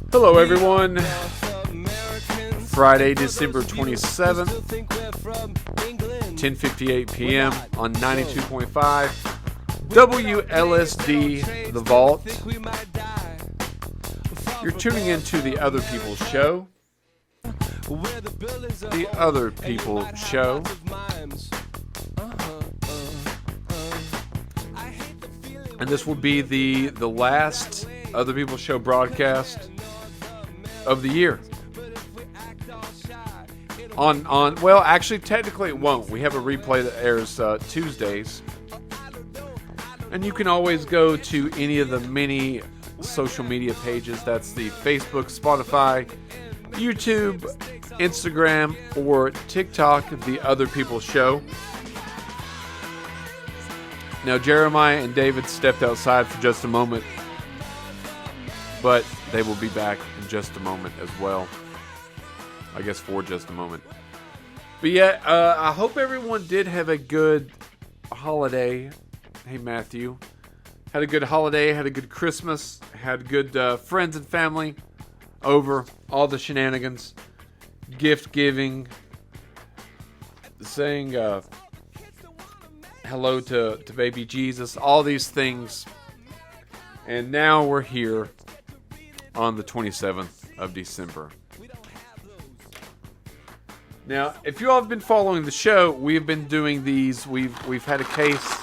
Hello, everyone. Friday, December 27th, 10:58 p.m. on 92.5 WLSD, The Vault. You're tuning into The Other People's Show. The Other People Show. And this will be the last Other People's Show broadcast of the year. Well, actually, technically it won't. We have a replay that airs Tuesdays. And you can always go to any of the many social media pages. That's the Facebook, Spotify, YouTube, Instagram, or TikTok, The Other People's Show. Now, Jeremiah and David stepped outside for just a moment, but they will be back in just a moment as well. I guess for just a moment. But yeah, I hope everyone did have a good holiday. Hey, Matthew. Had a good holiday, had a good Christmas, had good friends and family over, all the shenanigans, gift giving, saying hello to baby Jesus, all these things. And now we're here on the 27th of December. Now, if you all have been following the show, we have been doing these. We've had a case,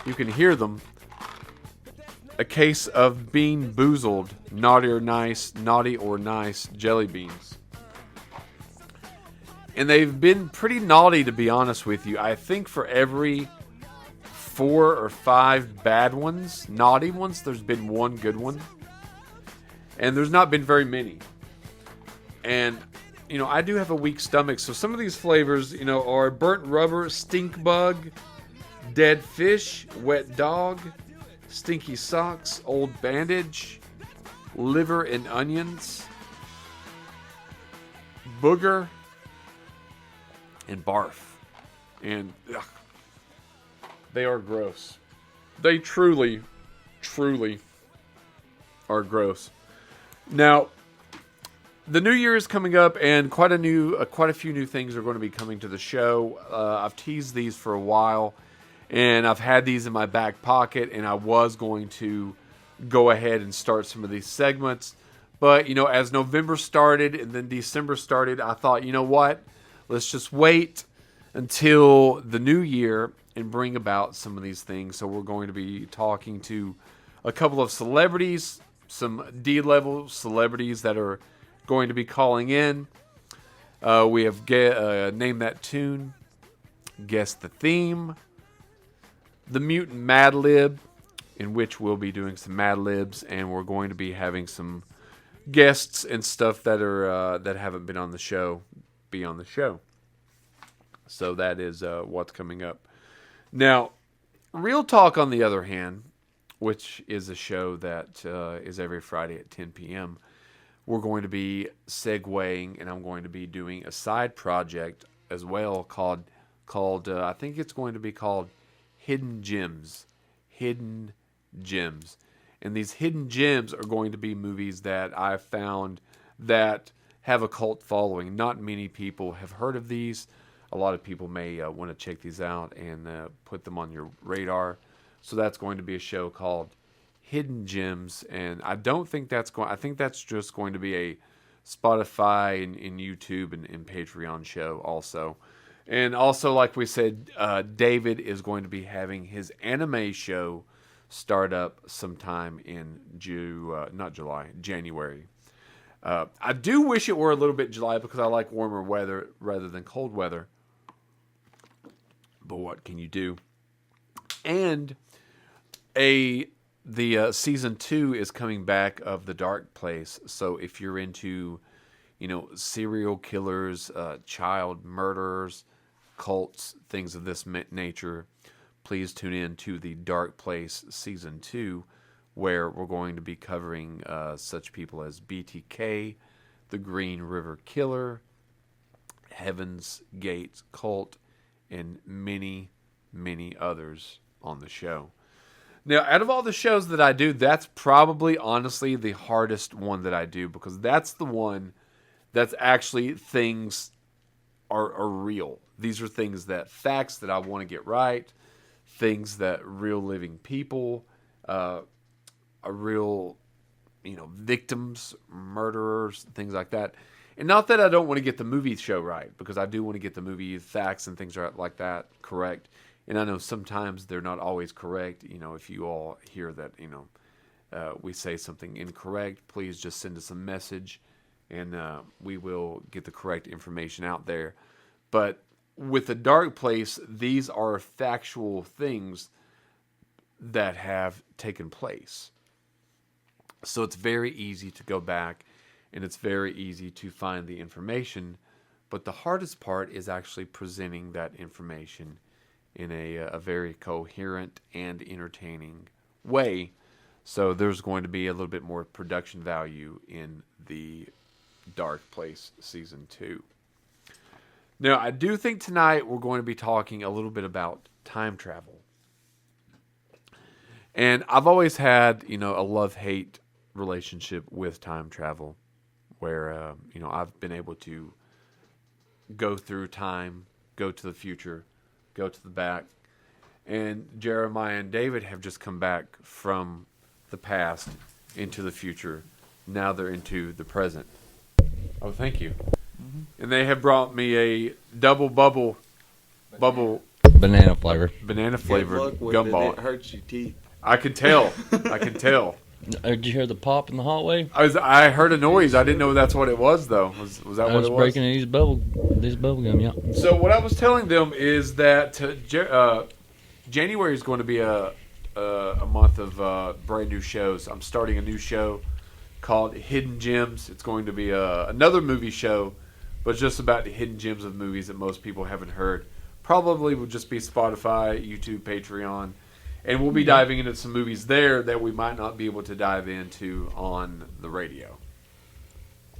you can hear them, a case of Bean Boozled, naughty or nice jelly beans. And they've been pretty naughty, to be honest with you. I think for every 4 or 5 bad ones, naughty ones, there's been one good one. And there's not been very many. And, you know, I do have a weak stomach, so some of these flavors, you know, are burnt rubber, stink bug, dead fish, wet dog, stinky socks, old bandage, liver and onions, booger, and barf. And ugh, they are gross. They truly, truly are gross. Now, the new year is coming up, and quite a few new things are going to be coming to the show. I've teased these for a while, and I've had these in my back pocket, and I was going to go ahead and start some of these segments. But, you know, as November started and then December started, I thought, you know what? Let's just wait until the new year and bring about some of these things. So we're going to be talking to a couple of celebrities, some D-level celebrities that are going to be calling in. We have Name That Tune, Guess the Theme, the Mutant Mad Lib, in which we'll be doing some Mad Libs, and we're going to be having some guests and stuff that are that haven't been on the show be on the show. So that is what's coming up. Now, Real Talk, on the other hand, which is a show that is every Friday at 10 p.m., we're going to be segueing, and I'm going to be doing a side project as well called I think it's going to be called Hidden Gems. Hidden Gems. And these hidden gems are going to be movies that I've found that have a cult following. Not many people have heard of these. A lot of people may want to check these out and put them on your radar. So that's going to be a show called Hidden Gems, and I don't think that's going. I think that's just going to be a Spotify and YouTube and Patreon show also. And also, like we said, David is going to be having his anime show start up sometime in January. I do wish it were a little bit July because I like warmer weather rather than cold weather. But what can you do? And the season 2 is coming back of The Dark Place. So if you're into, you know, serial killers, child murderers, cults, things of this nature, please tune in to The Dark Place season 2, where we're going to be covering such people as BTK, the Green River Killer, Heaven's Gate Cult, and many, many others on the show. Now, out of all the shows that I do, that's probably honestly the hardest one that I do, because that's the one that's actually things are real. These are things facts that I want to get right, things that real living people, are real, victims, murderers, things like that. And not that I don't want to get the movie show right, because I do want to get the movie facts and things like that correct. And I know sometimes they're not always correct. If you all hear that, we say something incorrect, please just send us a message, and we will get the correct information out there. But with The Dark Place, these are factual things that have taken place. So it's very easy to go back, and it's very easy to find the information. But the hardest part is actually presenting that information in a very coherent and entertaining way. So there's going to be a little bit more production value in The Dark Place Season 2. Now, I do think tonight we're going to be talking a little bit about time travel. And I've always had, a love-hate relationship with time travel, where, I've been able to go through time, go to the future, go to the back. And Jeremiah and David have just come back from the past into the future. Now they're into the present. Oh, thank you. Mm-hmm. And they have brought me a double bubble banana flavor gumball. It hurts your teeth. I can tell. Did you hear the pop in the hallway? I heard a noise. I didn't know that's what it was, though. Was that what it was? I was breaking these bubble gum, yeah. So what I was telling them is that January is going to be a month of brand new shows. I'm starting a new show called Hidden Gems. It's going to be another movie show, but just about the hidden gems of movies that most people haven't heard. Probably will just be Spotify, YouTube, Patreon. And we'll be diving into some movies there that we might not be able to dive into on the radio.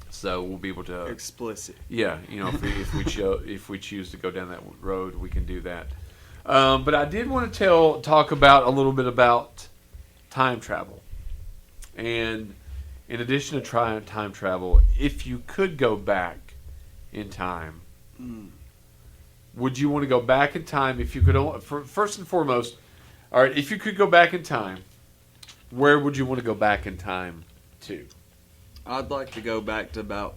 So we'll be able to explicit. Yeah, if we choose to go down that road, we can do that. But I did want to talk about a little bit about time travel. And in addition to time travel, if you could go back in time, would you want to go back in time? If you could, first and foremost. All right, if you could go back in time, where would you want to go back in time to? I'd like to go back to about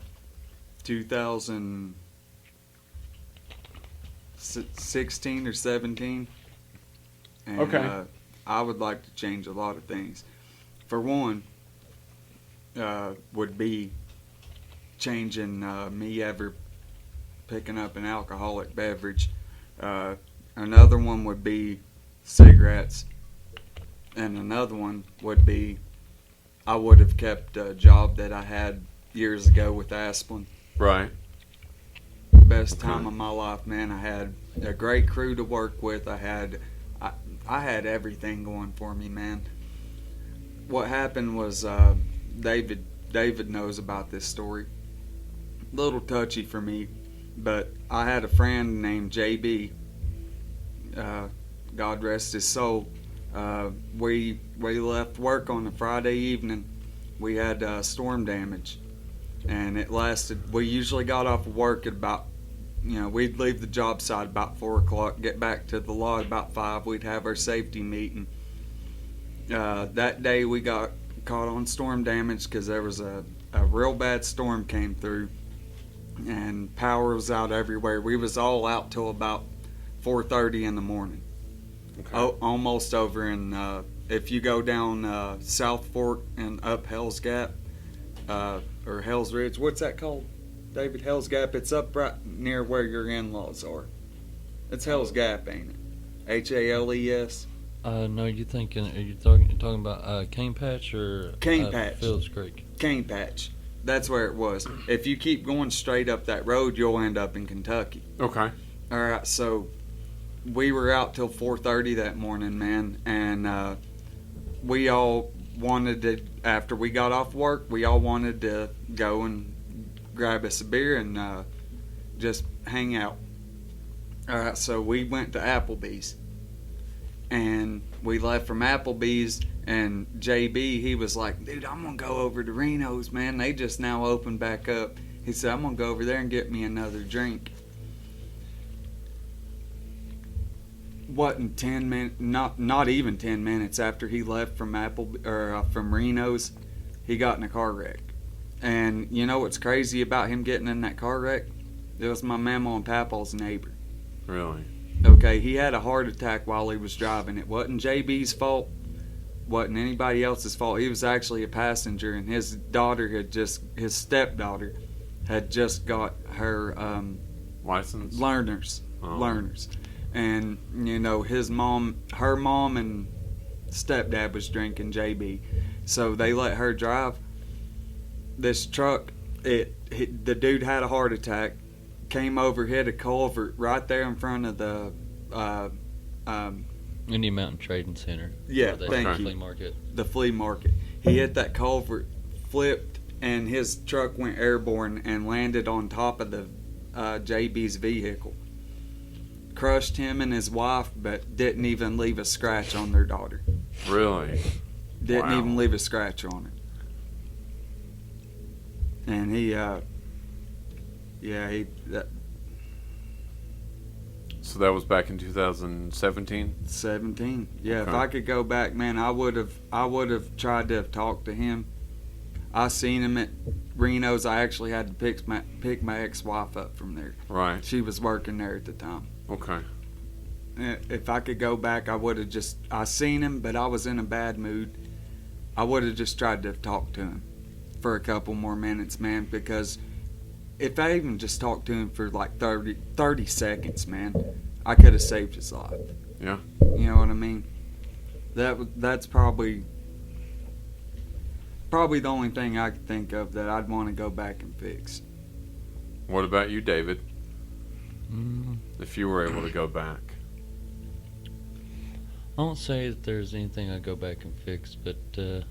2016 or 17. And, okay. I would like to change a lot of things. For one, would be changing me ever picking up an alcoholic beverage. Another one would be cigarettes, and another one would be I would have kept a job that I had years ago with Asplin. Right. Best time of my life, man. I had a great crew to work with. I had everything going for me, man. What happened was David knows about this story. A little touchy for me, but I had a friend named JB. God rest his soul. We left work on a Friday evening. We had storm damage, and it lasted. We usually got off of work at about, we'd leave the job site about 4 o'clock, get back to the lot about 5. We'd have our safety meeting. That day we got caught on storm damage because there was a real bad storm came through, and power was out everywhere. We was all out till about 4:30 in the morning. Okay. Almost over in, if you go down South Fork and up Hell's Gap, or Hell's Ridge, what's that called, David? Hell's Gap. It's up right near where your in-laws are. It's Hell's Gap, ain't it? Hales? No, are you talking about Cane Patch or Cane Patch. Fields Creek? Cane Patch. That's where it was. If you keep going straight up that road, you'll end up in Kentucky. Okay. All right, so we were out till 4:30 that morning, man, and we all wanted to, after we got off work, we all wanted to go and grab us a beer and just hang out. All right, so we went to Applebee's, and we left from Applebee's, and JB, he was like, dude, I'm going to go over to Reno's, man. They just now opened back up. He said, I'm going to go over there and get me another drink. Wasn't 10 minutes, not even 10 minutes after he left from from Reno's, he got in a car wreck. And you know what's crazy about him getting in that car wreck? It was my mama and papa's neighbor. Really? Okay, he had a heart attack while he was driving. It wasn't JB's fault. Wasn't anybody else's fault. He was actually a passenger, and his stepdaughter had just got her License? learners. And you know, her mom and stepdad was drinking JB, so they let her drive this truck. The dude had a heart attack, came over, hit a culvert right there in front of the Indian Mountain Trading Center. Yeah, thank you. Flea market. The flea market. He hit that culvert, flipped, and his truck went airborne and landed on top of the JB's vehicle. Crushed him and his wife, but didn't even leave a scratch on their daughter. Really? Didn't Wow. even leave a scratch on her. And So that was back in 2017? 17. Yeah, if Okay. I could go back, man, I would have tried to have talked to him. I seen him at Reno's. I actually had to pick my ex-wife up from there. Right. She was working there at the time. Okay. If I could go back, I would have I seen him, but I was in a bad mood. I would have just tried to have talked to him for a couple more minutes, man, because if I even just talked to him for like 30 seconds, man, I could have saved his life. Yeah. You know what I mean? That's probably the only thing I could think of that I'd want to go back and fix. What about you, David? Mm, If you were able to go back? I won't say that there's anything I'd go back and fix, but I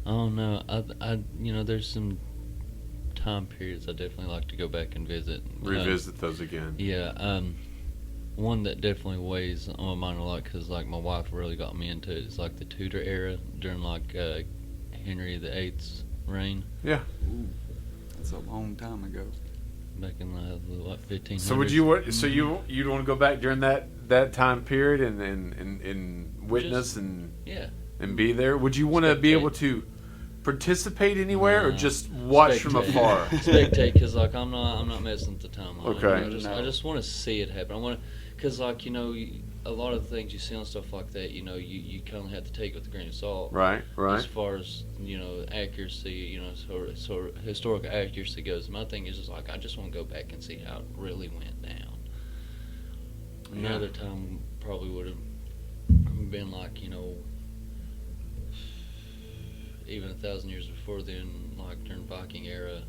don't know. There's some time periods I definitely like to go back and visit. Revisit those again. Yeah. One that definitely weighs on my mind a lot because like my wife really got me into it is like the Tudor era during like Henry VIII's reign Yeah. That's a long time ago. back in the 1500s. So would you? So you'd want to go back during that time period and witness Yeah. and be there? Would you want to be able to participate anywhere or No. just watch from Spectate. afar? Spectate, because like I'm not messing with the timeline. Okay. I just want to see it happen. I want to, because like a lot of the things you see on stuff like that, you kind of have to take with a grain of salt. Right. As far as accuracy, so historical accuracy goes. My thing is just like I just want to go back and see how it really went down. Yeah. Another time probably would have been like even 1,000 years before then, like during Viking era,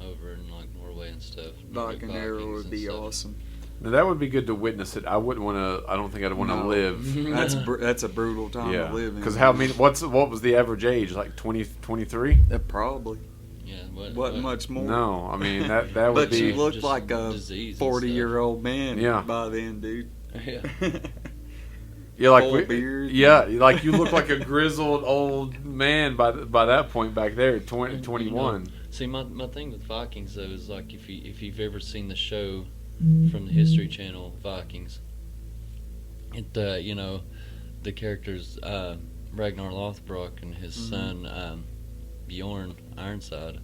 over in like Norway and stuff. Viking era Vikings would and be stuff. awesome. Now that would be good to witness it. I wouldn't want to. I don't think I'd want to No. live. That's a brutal time Yeah. to live in. Because what was the average age? Like 20, 23? Probably Yeah, wasn't much more. No, I mean that would But be. you look just like a disease and 40-year-old man Yeah. by then, dude. Yeah. Yeah, like full beard. yeah, like you look like a grizzled old man by that point back there, 21. See, my thing with Vikings though is like if you've ever seen the show from the History Channel, Vikings, it the characters Ragnar Lothbrok and his son Bjorn Ironside.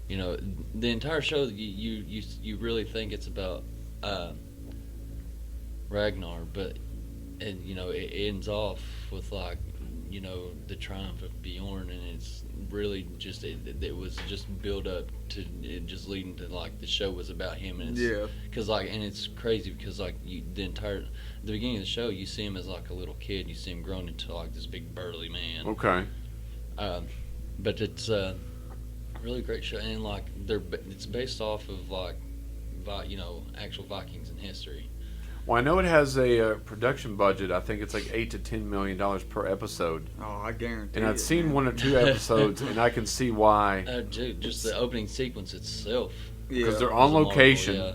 The entire show you really think it's about Ragnar, but it ends off with like the triumph of Bjorn, and it's really just it was just build up to it, just leading to like the show was about him, and it's because and it's crazy because like the beginning of the show you see him as like a little kid, you see him grown into like this big burly man. Okay. But it's a really great show, and like it's based off of like actual Vikings in history. Well, I know it has a production budget. I think it's like $8 to $10 million per episode. Oh, I guarantee. And I've it, seen man. one or two episodes, and I can see why. Dude, just the opening sequence itself. Because Yeah. they're on was a marvel, location. yeah.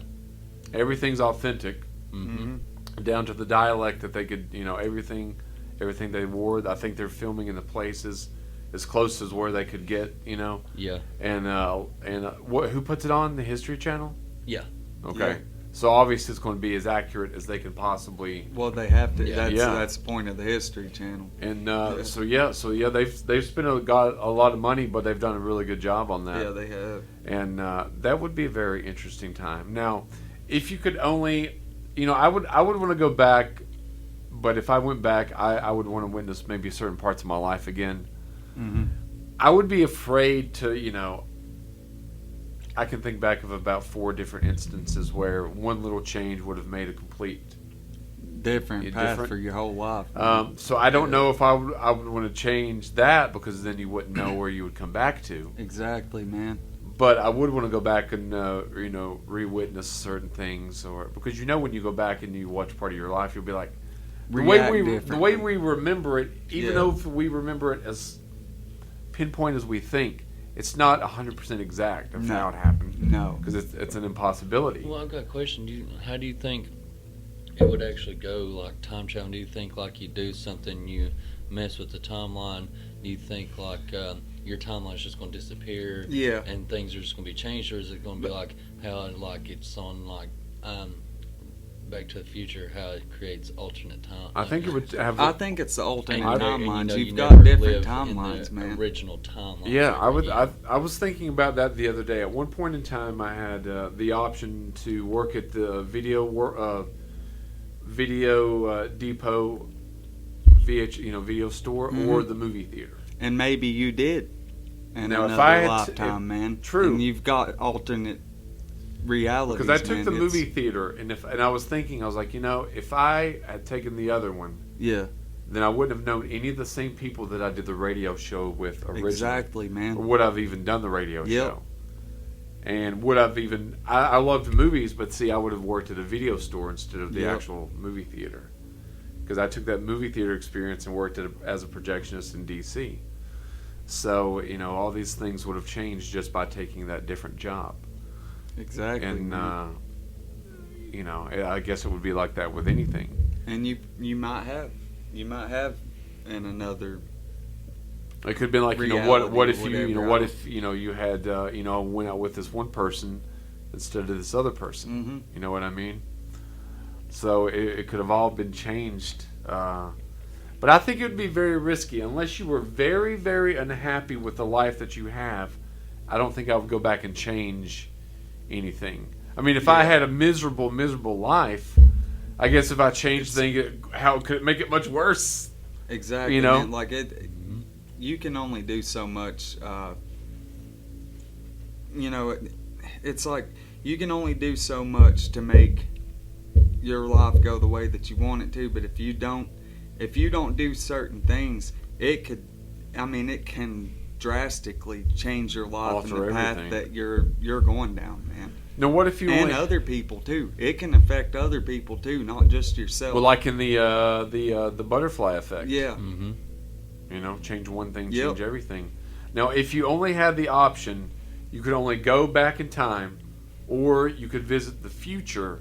Everything's authentic. Mm-hmm. down to the dialect that they could, everything they wore. I think they're filming in the places as close as where they could get, Yeah. And who puts it on? The History Channel? Yeah. Okay. Yeah. So obviously it's going to be as accurate as they can possibly. Well, they have to. Yeah. That's the point of the History Channel. And they've spent got a lot of money, but they've done a really good job on that. Yeah, they have. And that would be a very interesting time. Now, if you could only, I would want to go back, but if I went back, I would want to witness maybe certain parts of my life again. Mm-hmm. I would be afraid to, I can think back of about 4 different instances where one little change would have made a complete Different path for your whole life. so I don't know if I would want to change that, because then you wouldn't know where you would come back to. Exactly, man. But I would want to go back and re-witness certain things, or because when you go back and you watch part of your life, you'll be like, the way we remember it, even though if we remember it as pinpoint as we think, it's not 100% exact of how it happened. No, because it's an impossibility. Well, I've got a question. How do you think it would actually go, like time travel? Do you think like you do something, you mess with the timeline? Do you think like your timeline is just going to disappear? Yeah. And things are just going to be changed, or is it going to be like how it's on like Back to the Future, how it creates alternate time? I think it would have. I think it's the alternate And timelines. you You've never got different live timelines, in the man. original timeline. Yeah, I would. I was thinking about that the other day. At one point in time, I had the option to work at the video depot, video store, or the movie theater. And maybe you did. And Now, if another I had lifetime, man. True. And you've got alternate realities. Because I took man. the It's- movie theater, and I was thinking, I was like, if I had taken the other one, Yeah. then I wouldn't have known any of the same people that I did the radio show with originally. Exactly, Or man. would I've even done the radio Yep. show? And would I've even... I loved movies, but see, I would have worked at a video store instead of the Yep. actual movie theater. Because I took that movie theater experience and worked as a projectionist in D.C. So, all these things would have changed just by taking that different job. Exactly. And, man. I guess it would be like that with anything. And you might have in another. It could have been like, what Reality if or you, whatever. what if, you had, went out with this one person instead of this other person. Mm-hmm. You know what I mean? So it could have all been changed. But I think it would be very risky unless you were very, very unhappy with the life that you have. I don't think I would go back and change anything. I mean, if I had a miserable, miserable life, I guess if I changed things, how could it make it much worse? Exactly. Man. Like it. You can only do so much. It's like you can only do so much to make your life go the way that you want it to. But if you don't do certain things, it can drastically change your life and the path that you're going down, man. Now, what if you and other people too? It can affect other people too, not just yourself. Well, like in the butterfly effect. Yeah. Mm-hmm. Change one thing, change everything. Now, if you only had the option, you could only go back in time, or you could visit the future.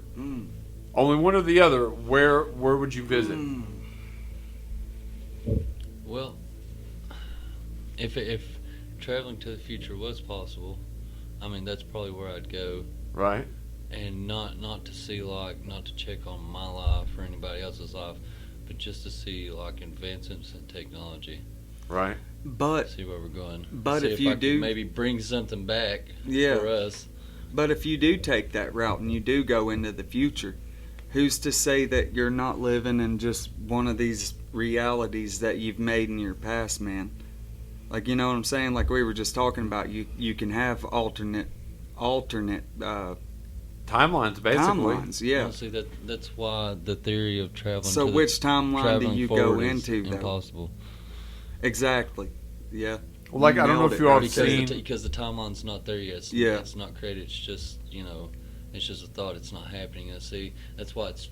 Only one or the other. Where would you visit? Well, if traveling to the future was possible, I mean that's probably where I'd go. Right. And not to see not to check on my life or anybody else's life, but just to see advancements in technology. Right. But see where we're going. But see if I you could do maybe bring something back for us. But if you do take that route and you do go into the future, who's to say that you're not living in just one of these realities that you've made in your past, man? Like, you know what I'm saying? Like we were just talking about, you can have alternate timelines, basically. timelines, yeah. Honestly, that's why the theory of traveling. So which timeline do you go into? Impossible. Exactly. Yeah. Well, I don't know if you all have seen because the timeline's not there yet. It's not created. It's just it's just a thought. It's not happening. And see, that's why it's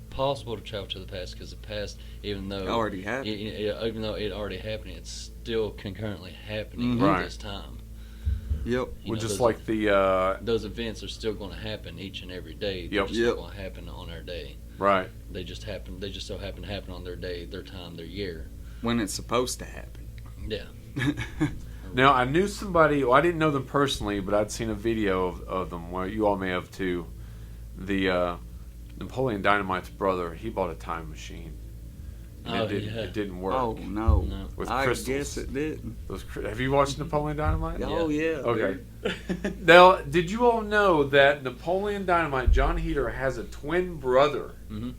possible to travel to the past, because the past, even though it already happened, even though it already happened, it's still concurrently happening at this time. Yep. Just like the those events are still going to happen each and every day. Yep. They're still going to happen on our day. Right. They just so happen to happen on their day, their time, their year. When it's supposed to happen. Yeah. Now, I knew somebody, well, I didn't know them personally, but I'd seen a video of them, where you all may have too. The Napoleon Dynamite's brother, he bought a time machine. And it didn't work. Oh, no. With I crystals. guess it didn't. Have you watched Napoleon Dynamite? Oh, yeah. Okay. Now, did you all know that Napoleon Dynamite, John Heater, has a twin brother? Mm-hmm.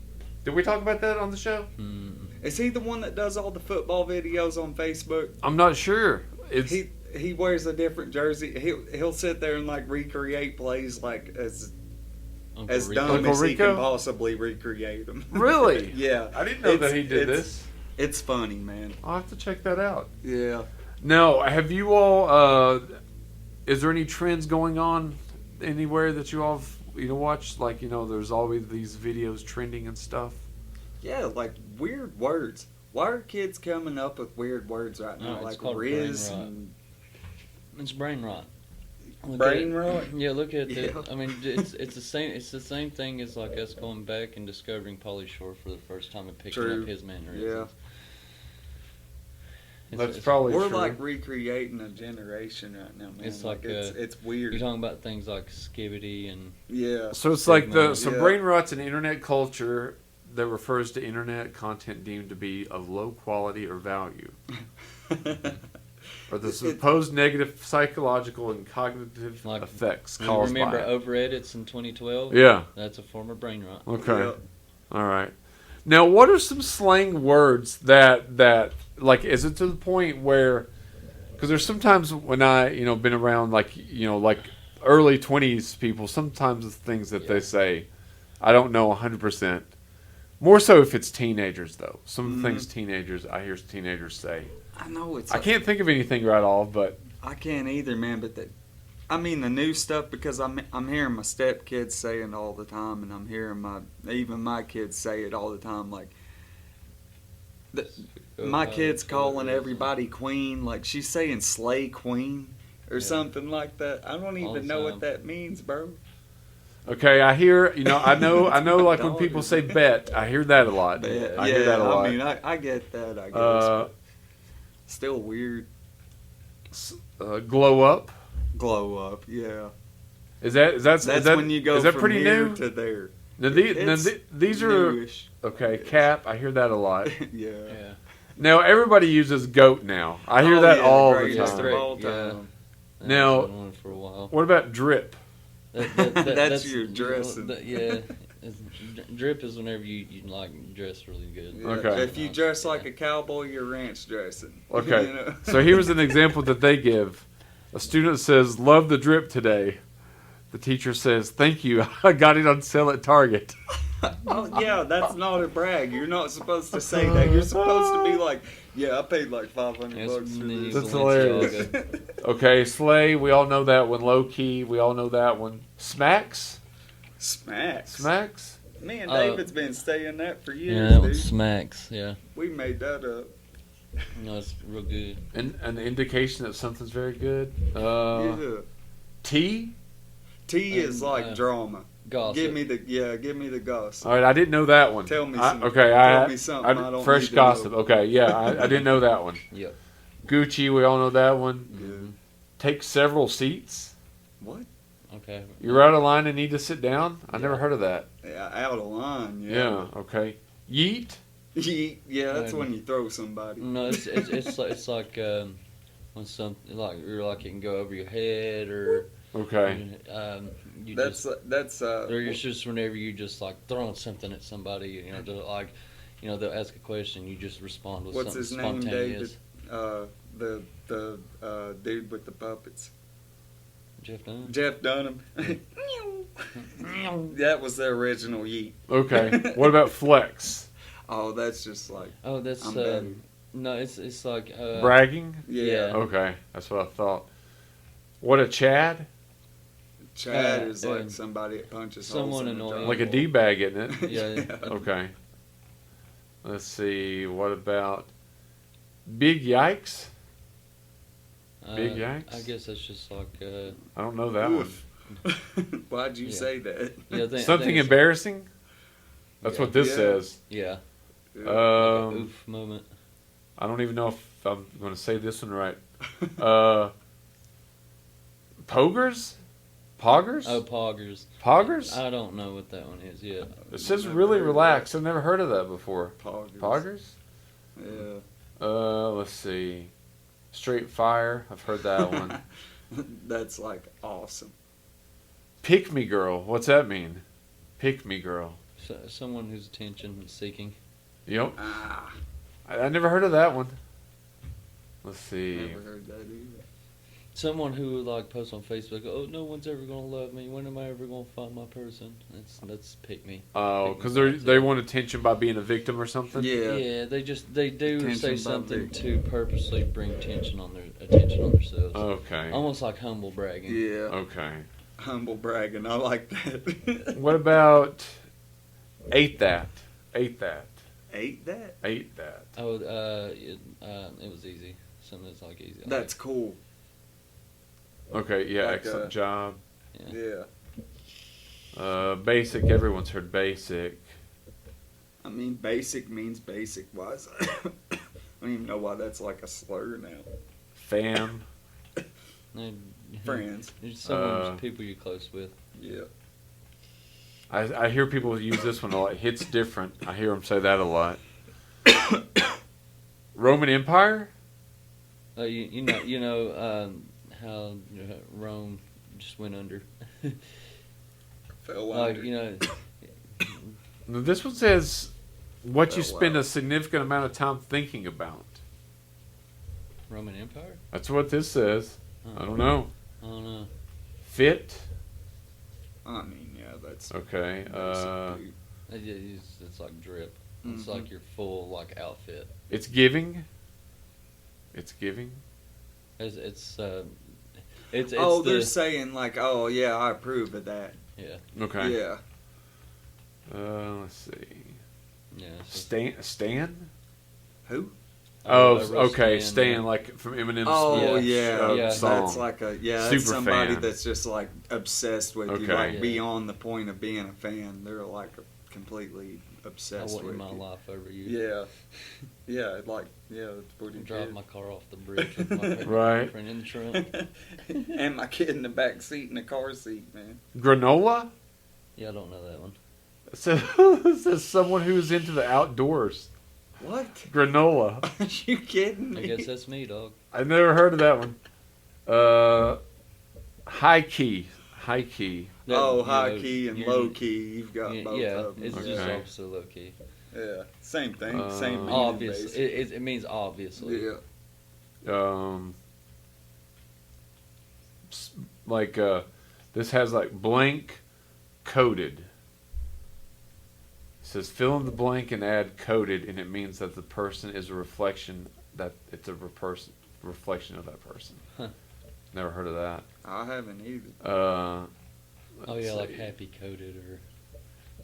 Did we talk about that on the show? Mm-hmm. Is he the one that does all the football videos on Facebook? I'm not sure. He wears a different jersey. He'll sit there and like recreate plays like as dumb Uncle as he Rico? can possibly recreate them. Really? Yeah. I didn't know that he did this. It's funny, man. I'll have to check that out. Yeah. Now, have you all? Is there any trends going on anywhere that you all have, watched? Like, there's always these videos trending and stuff. Yeah, like weird words. Why are kids coming up with weird words right now? No, it's like called Riz brain rot. and It's brain rot. brain rot. Yeah, look at it. Yeah. I mean, it's the same. It's the same thing as like us going back and discovering Pauly Shore for the first time and picking True. up his mannerisms. Yeah. That's probably We're true. like recreating a generation right now, man. It's like it's weird. You're talking about things like skibbity and Yeah. So it's like Sigma. so Yeah. brain rot's an internet culture that refers to internet content deemed to be of low quality or value, or the supposed negative psychological and cognitive Like, effects caused remember by it. over edits in 2012? Yeah. That's a form of brain rot. Okay. Yeah. All right. Now, what are some slang words that like? Is it to the point where? Because there's sometimes when I been around like early 20s people. Sometimes the things that they say, I don't know 100%. More so if it's teenagers though. Some of the things I hear teenagers say. I know it's. I can't think of anything right off, but I can't either, man. But I mean the new stuff because I'm hearing my stepkids saying it all the time, and I'm hearing even my kids say it all the time. Like my kid's calling everybody queen, like she's saying slay queen or something like that. I don't even know what that means, bro. okay, I hear I know like when people say bet, I hear that a lot. I hear that a lot. I mean, I get that. I guess. But still weird. Glow up. Glow up, yeah. Is that when you go is that from pretty here new? to there. Now, these are Newish. okay. Cap, I hear that a lot. Yeah. Yeah. Now everybody uses goat now. I hear that yeah, all the the greatest time. of all Yeah. time. Now- Been on for a while. What about drip? That's your dressing. Drip is whenever you like dress really good. Yeah. Okay. If you dress like a cowboy, you're ranch dressing. Okay. You know? So here's an example that they give. A student says, "Love the drip today." The teacher says, "Thank you. I got it on sale at Target." Oh yeah, that's not a brag. You're not supposed to say that. You're supposed to be like, yeah, I paid like $500 for this. That's hilarious. Okay, Slay, we all know that one. Low Key, we all know that one. Smacks? Smacks. Me and Oh. David's been saying that for years, Yeah, that one dude. smacks. Yeah, We made that up. no, it's real good. And an indication that something's very good. Yeah. Tea? T is like uh, drama. Gossip. Give me the gossip. All right, I didn't know that one. Tell me I- something. Okay, Tell me something I don't fresh need to gossip. know. Okay, yeah, I didn't know that one. Yep. Gucci, we all know that one. Yeah. Take several seats. What? Okay. You're out of line and need to sit down? I never Yeah. heard of that. Yeah, out of line. Yeah, okay. Yeet? Yeah, that's when you throw somebody. No, it's like when something like you're like it can go over your head or Okay. you That's just or it's just whenever you just like throwing something at somebody, they're like, they'll ask a question, you just respond with what's something his name, spontaneous. David? The dude with the puppets. Jeff Dunn. Jeff Dunham. That was the original yeet. Okay. What about flex? Oh, that's just like Oh, that's I'm better. no, it's like Bragging? yeah. Okay, that's what I thought. What a Chad? Chad is like and somebody that punches someone holes in the annoying. drywall. Like a D-bag, isn't it? Yeah. Okay. Let's see. What about big yikes? Big yikes? I guess that's just like I don't know that one. Oof. Why'd you Yeah. say that? yeah, Something embarrassing? That's Yeah. what this Yeah. says. Yeah. Yeah. Like a Um, oof moment. I don't even know if I'm going to say this one right. Pogers? Poggers? Oh, poggers. Poggers? I don't know what that one is. Yeah. It says Never really heard of relaxed. I've never heard of that before. Poggers. Poggers? Yeah. Let's see. Straight Fire. I've heard that one. That's like awesome. Pick Me Girl. What's that mean? Pick Me Girl. So, someone who's attention seeking. Yep. Ah, I never heard of that one. Let's see. never heard that either. Someone who like posts on Facebook, "Oh, no one's ever gonna love me. When am I ever gonna find my person?" That's pick me. Oh, Pick me because girls, they yeah. want attention by being a victim or something? Yeah. Yeah, they do Attention say by something big. to purposely bring attention on themselves. Okay. Almost like humble bragging. Yeah. Okay. Humble bragging. I like that. What about Ate That? Ate That. Ate that? Ate That. Oh, it was easy. Something that's like easy. That's cool. Okay, yeah, Like, excellent job. Yeah. Yeah. Basic, everyone's heard basic. I mean, basic means basic. Why is that? I don't even know why that's like a slur now. Fam. And- Friends. There's someone, people you're close with. Yeah. I hear people use this one a lot. Hits different. I hear them say that a lot. Roman Empire? You know how Rome just went under. Fell Like under. This one says what you Oh, spend wow. a significant amount of time thinking about. Roman Empire. That's what this says. I don't know. I don't know. Fit? I mean, yeah, that's Okay. basic, dude. It's like drip. It's Mhm. like your full like outfit. It's giving. It's giving. It's Oh, the, they're saying like, oh yeah, I approve of that. yeah Okay. Yeah. Let's see. yeah. it's just- Stan? Who? Oh, a real okay. Stan, Stan, yeah. like from Eminem's Oh Yeah. Yeah. song. That's like that's Super somebody fan. that's just like obsessed with you, Okay. like Yeah. beyond the point of being a fan. They're like completely I obsessed want with my you. life over you. Yeah, yeah, like yeah, it's pretty I'm driving good. my car off the bridge with my pregnant Right. girlfriend in the trunk. And my kid in the back seat in the car seat, man. Granola? Yeah, I don't know that one. It says, it says someone who's into the outdoors. What? Granola. Are you kidding I me? guess that's me, dog. I never heard of that one. High key. High key. That, Oh, you high know, key and you're- low key. You've got Yeah, both yeah, of them. it's just Okay. opposite low key. Yeah, same thing. Uh, Same meaning, Obvious. basically. It means obviously. Yeah. Like this has like blank coded. It says fill in the blank and add coded, and it means that the person is a reflection, that it's a reflection of that person. Huh. Never heard of that. I haven't either. Oh Let's yeah, like see. happy coded or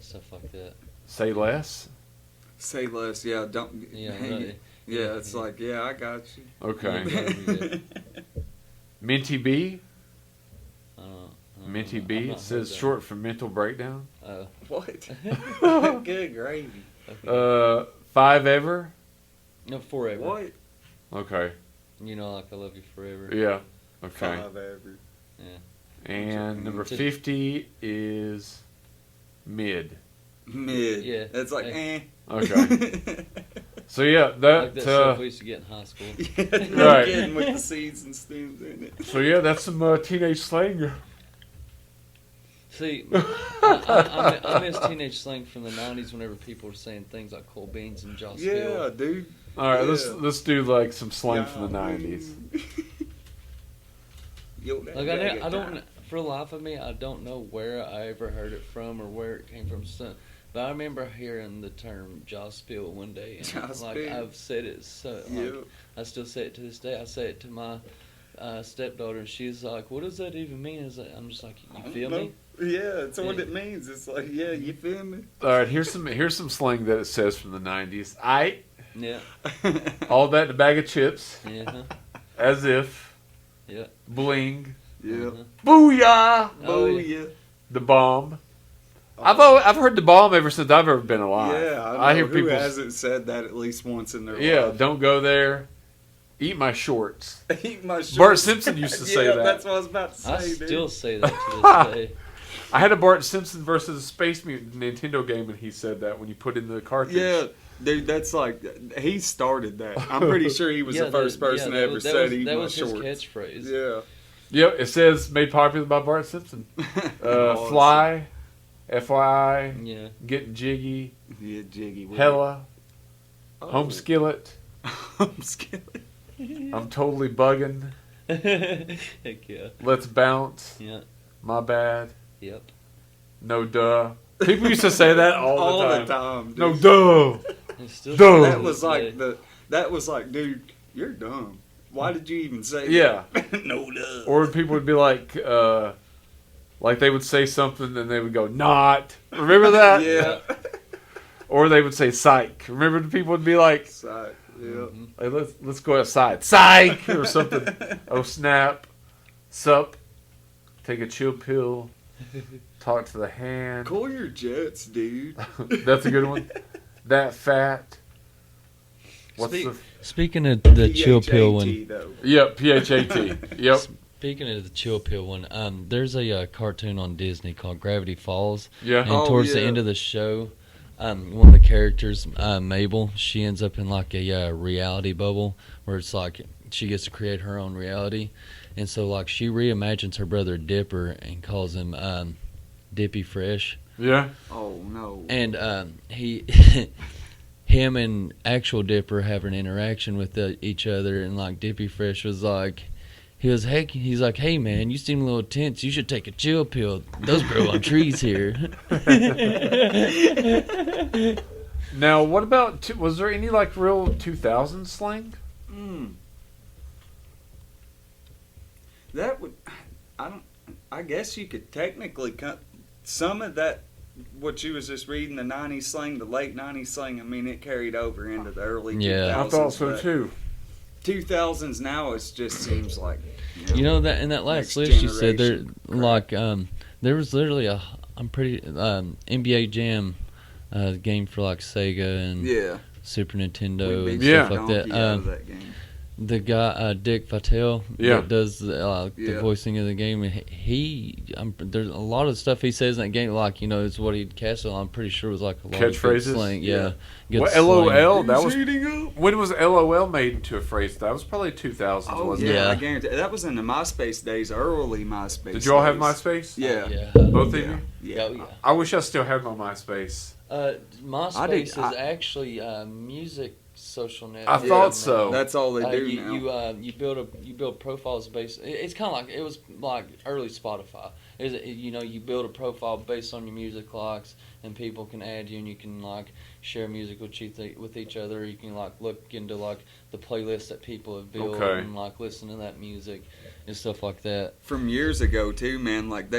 stuff like that. Say less. Say less. Yeah, don't. Yeah, right. Yeah, it's like, yeah, I got you. Okay. Minty B. I don't know. Minty I've B. not It heard says that. short for mental breakdown. What? Good gravy. Okay. 5 ever. No, forever. What? Okay. You know, like I love you forever. Yeah. Okay. 5 ever. Yeah. And number Just- 50 is mid. Mid. Yeah. It's like, Hey. Okay. So yeah, that. Like that stuff we used to get in high school. Yeah, Right. Getting with the seeds and stems in it. So yeah, that's some teenage slang. See, I miss teenage slang from the '90s. Whenever people were saying things like "cool beans" and "Joss Yeah, Bill." dude. All right, Yeah. let's do like some slang from the Yeah, '90s. Yo, that Like guy I got don't, time. for the life of me, I don't know where I ever heard it from or where it came from. But I remember hearing the term "Joss Bill" one day, and Joss like Bill. I've said it so. Yeah. Like, I still say it to this day. I say it to my stepdaughter, and she's like, "What does that even mean?" I'm just like, I "You don't feel know. me?" Yeah, that's what Yeah. it means. It's like, yeah, you feel me? All right, here's some slang that it says from the '90s. I Yeah, all that in a bag of chips, yeah, huh? as if, Yeah. bling, Yeah. Uh-huh. booyah, Oh, Oh, yeah. yeah. the bomb, I've heard the bomb ever since I've ever been alive. Yeah, I hear who people. hasn't said that at least once in their Yeah, life. don't go there. Eat my shorts. Eat my shorts. Bart Simpson used to say Yeah, that. that's what I was about to say, I dude. still say that to this day. I had a Bart Simpson versus Space Mutant Nintendo game, and he said that when you put in the cartridge. Yeah, dude, that's like he started that. I'm pretty sure he was the first person to ever said "eat my shorts." That was his catchphrase. Yeah. Yep, it says made popular by Bart Simpson. Awesome. Fly, FYI, Yeah. getting jiggy, Yeah, jiggy. with hella, it. home skillet. Home skillet. I'm totally bugging. Heck yeah. Let's bounce. Yeah. My bad. Yep. No duh. People used to say that all the time. Dude. No duh. It's still Duh. That was like, dude, you're dumb. Why did you even say Yeah. that? No duh. Or people would be like they would say something and they would go, not. Remember that? Yeah. Or they would say psych. Remember the people would be like, Side. Yeah. Mm-hmm. hey, let's go outside. Psych! Or something. Oh, snap. Sup. Take a chill pill. Talk to the hand. Cool your jets, dude. That's a good one. That fat. What's Speak- the... Speaking of the chill pill one. PHAT, though. Yep, PHAT. Yep. Speaking of the chill pill one, there's a cartoon on Disney called Gravity Falls, Yeah. and Oh, towards the yeah. end of the show, one of the characters, Mabel, she ends up in like a reality bubble where it's like she gets to create her own reality, and so like she reimagines her brother Dipper and calls him Dippy Fresh, Yeah. Oh no. and he. Him and actual Dipper have an interaction with each other, and like Dippy Fresh was like, he's like, hey man, you seem a little tense. You should take a chill pill. Those grow on trees here. Now, what about, was there any like real 2000 slang? That would, I guess you could technically cut some of that. What you was just reading, the 90s slang, the late 90s slang, I mean, it carried over into the early 2000s. Yeah. I thought so but too. 2000s now, it just seems like, You know that in that last Next list you said there, generation crap. like there was literally NBA Jam game for like Sega and yeah. Super Nintendo We and beat Yeah. stuff like donkey out of that. that game. The guy Dick Vitale Yeah. that does the Yeah. voicing of the game. There's a lot of stuff he says in that game, like it's what he'd cast it on. I'm pretty sure it was like a lot of good Catchphrases? slang. Yeah. Yeah, good What, slang. LOL? That Who's was, heating up? when was LOL made into a phrase? That was probably 2000s, Oh wasn't yeah, Yeah. I guarantee that was in the MySpace days, early MySpace. it? Did you all have days. MySpace? Yeah. Yeah. Both of Yeah. you? Yeah. Oh, yeah. I wish I still had my MySpace. MySpace is I- actually music social network. I thought so. That's all they do now. You build profiles based. It's kind of like it was like early Spotify. You build a profile based on your music likes, and people can add you, and you can like share music with each other. You can like look into like the playlist that people have built Okay. and like listen to that music and stuff like that. From years ago too, man. Like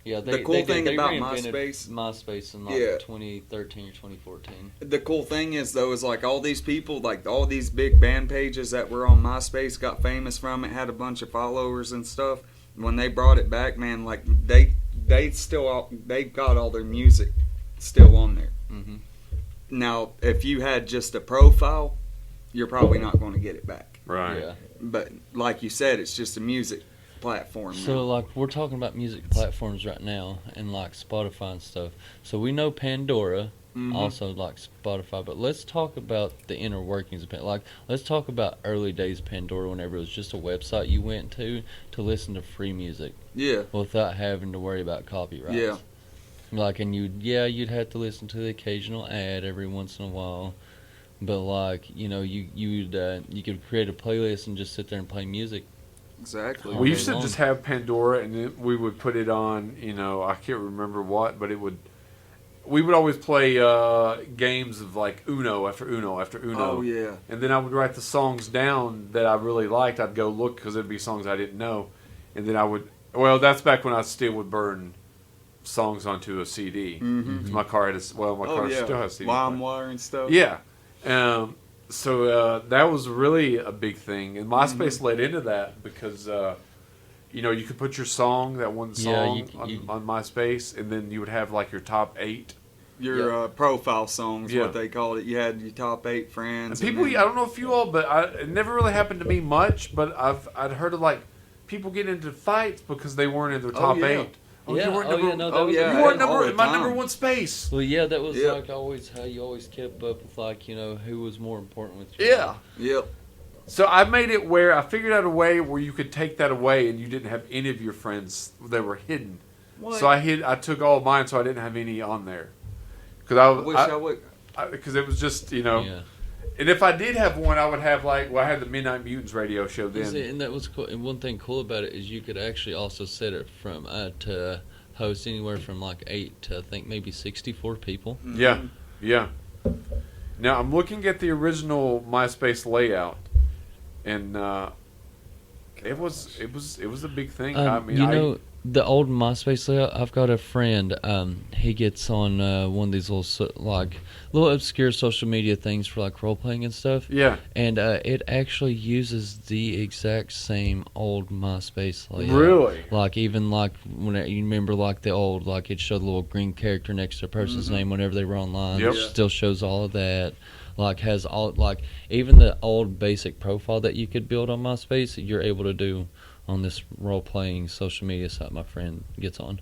Yeah, The cool thing they about reinvented MySpace- in like Yeah. 2013 or 2014. the cool thing is though is like all these people, like all these big band pages that were on MySpace got famous from it, had a bunch of followers and stuff. When they brought it back, man, like they got all their music still on there. Mm-hmm. Now, if you had just a profile, you're probably not going to get it back. Right. Yeah. But like you said, it's just a music platform. now. So like we're talking about music platforms right now and like Spotify and stuff. So we know Pandora Mhm. also like Spotify, but let's talk about the inner workings of Pandora. Like let's talk about early days Pandora whenever it was just a website you went to listen to free music Yeah. without having to worry about copyrights. Yeah. Like and you'd have to listen to the occasional ad every once in a while. But like, you could create a playlist and just sit there and play music. Exactly. All We day used to long. just have Pandora, and then we would put it on. I can't remember what, but we would always play games of like Uno after Uno after Uno. Oh yeah. And then I would write the songs down that I really liked. I'd go look because it'd be songs I didn't know, and then I would. Well, that's back when I still would burn songs onto a CD. Mhm. 'Cause my car had my Oh car yeah. still has CD. player. LimeWire and stuff. Yeah. So that was really a big thing, and MySpace led into that because you could put your song, that one Yeah, song on MySpace, and then you would have like your top 8. Your profile songs, Yeah. what they called it. You had your top 8 friends. And people, I don't know if you all, but it never really happened to me much. But I'd heard of like people getting into fights because they weren't in their top yeah. 8. Oh, Yeah. you weren't Oh, number, yeah, no, that was yeah. you weren't all the in my number time. 1 space. Well, yeah, that was Yep. like always how you always kept up with like who was more important with you. Yeah. Yep. So I made it where I figured out a way where you could take that away and you didn't have any of your friends that were hidden. What? So I took all of mine, so I didn't have any on there. Because I wish I would. because it was just Yeah. And if I did have one, I would have I had the Midnight Mutants radio show then. And that was cool. And one thing cool about it is you could actually also set it from to host anywhere from like 8 to I think maybe 64 people. Yeah, yeah. Now I'm looking at the original MySpace layout, and it was a big thing. I mean, the old MySpace layout. I've got a friend. He gets on one of these little obscure social media things for like role playing and stuff. yeah, And it actually uses the exact same old MySpace layout. really. Like even like when you remember like the old it showed the little green character next to a person's name whenever they were online. Yep. It still shows all of that. Has all even the old basic profile that you could build on MySpace, you're able to do on this role playing social media site my friend gets on.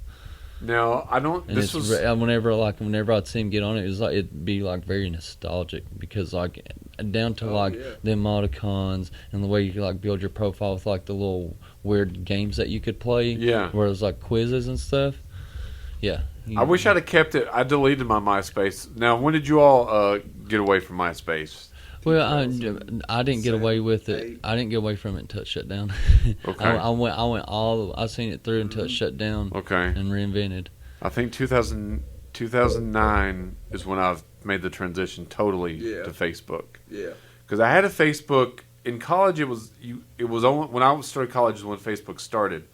Now I don't. And This it's was whenever I'd see him get on it, it was it'd be very nostalgic because down to the emoticons and the way you could build your profile with the little weird games that you could play. Yeah. Where it was quizzes and stuff. Yeah. I wish I'd have kept it. I deleted my MySpace. Now, when did you all get away from MySpace? Well, I didn't get away with it. 8. I didn't get away from it until it shut down. Okay. I seen it through until it shut down Okay. and reinvented. I think 2009 is when I've made the transition totally to Facebook. Yeah. Because I had a Facebook in college. It was only when I started college is when Facebook started,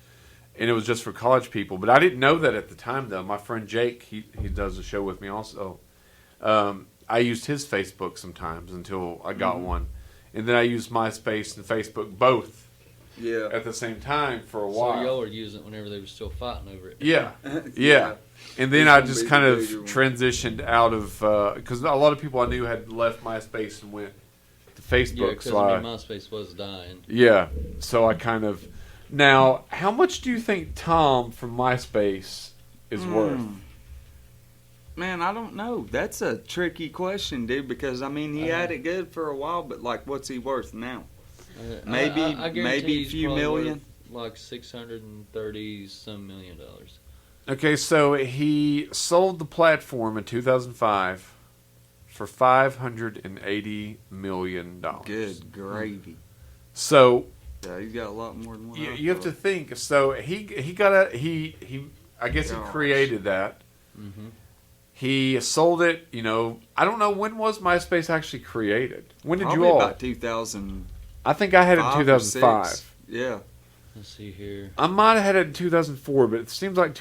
and it was just for college people. But I didn't know that at the time, though. My friend Jake, he does a show with me also. I used his Facebook sometimes until I got one, and then I used MySpace and Facebook both Yeah. at the same time for a while. So y'all were using it whenever they were still fighting over it. Yeah, yeah. And then It's I gonna just be kind the of bigger one. transitioned out of because a lot of people I knew had left MySpace and went to Facebook. Yeah, because so MySpace was dying. so I kind of now. How much do you think Tom from MySpace is worth? Man, I don't know. That's a tricky question, dude. Because he had it good for a while, but what's he worth now? Maybe I guarantee maybe a he's few probably million. worth $630-some million. Okay, so he sold the platform in 2005 for $580 million. Good gravy. So Yeah, he's got a lot more than one. you have to think. So he I guess he Gosh. created that. Mm-hmm. He sold it. I don't know when was MySpace actually created. When did Probably you all? about 2000. I think I had it in 2005. Yeah. Let's see here. I might have had it in 2004, but it seems like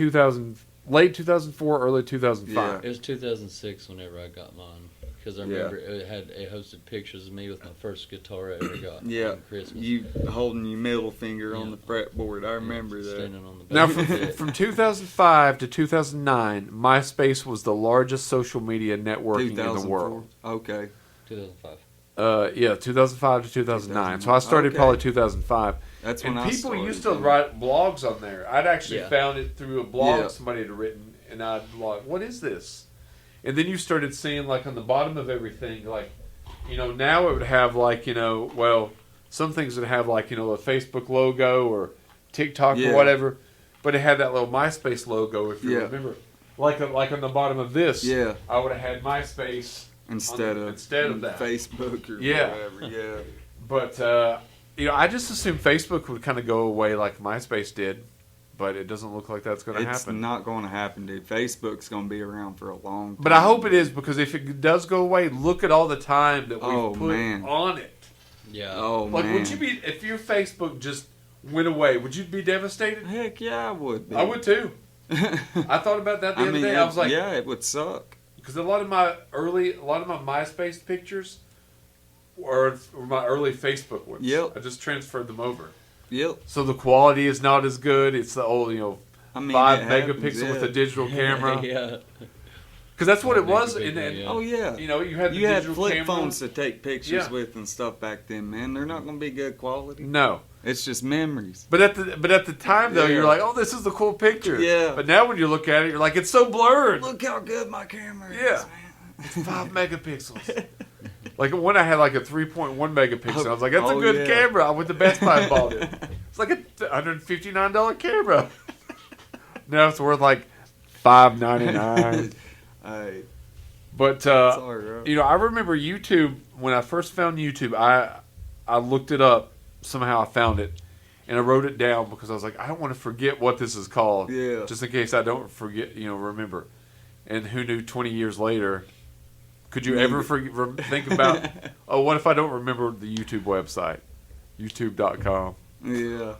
late 2004, early 2005. It was 2006 whenever I got mine. Because I remember it hosted pictures of me with my first guitar I ever got Yeah. on Christmas. You holding your middle finger on Yeah. the fretboard. I remember that. Standing on the Now, back of it. from 2005 to 2009, MySpace was the largest social media networking in the 2004. world. Okay. 2005. 2005 to 2009. So I started Okay. probably 2005. That's when And I people started. used to write blogs on there. I'd actually Yeah. found it through a blog Yeah. somebody had written, and I'd what is this? And then you started seeing on the bottom of everything, now it would have some things would have a Facebook logo or TikTok Yeah. or whatever, but it had that little MySpace logo if you Yeah. remember. Like on the bottom of this, Yeah. I would have had MySpace Instead of that. Facebook or Yeah. whatever. Yeah. But I just assumed Facebook would kind of go away like MySpace did, but it doesn't look like that's going to It's happen. not going to happen, dude. Facebook's going to be around for a long time. But I hope it is, because if it does go away, look at all the time that we've Oh, put man. on it. Yeah. Oh, Like, man. would you be if your Facebook just went away? Would you be devastated? Heck yeah, I would be. I would too. I thought about that the other day. I was like, yeah, it would suck. because a lot of my MySpace pictures or my early Facebook ones. Yep. I just transferred them over. Yep. So the quality is not as good. It's the old, I mean, 5 it megapixel happens, with a digital camera. yeah. Because that's what it 5 was. megapixel, And then, yeah. Oh yeah. you had the You had digital flip camera. phones to take pictures Yeah. with and stuff back then, man. They're not going to be good quality. No. It's just memories. But at the time though, Yeah. you're like, oh, this is the cool picture. Yeah. But now when you look at it, you're like, it's so blurred. Look how good my camera is, Yeah. man. It's 5 megapixels. Like when I had like a 3.1 megapixel, I was like, that's a good yeah. camera. I went to Best Buy and bought it. It's like a $159 camera. Now it's worth like $5.99. Hey, But sorry, I remember YouTube when I first found YouTube. I looked it up somehow. I found it and I wrote it down because I was like, I don't want to forget what this is called. Yeah. Just in case I don't forget. Remember. And who knew? 20 years later. Could you ever think about, what if I don't remember the YouTube website? YouTube.com. Yeah.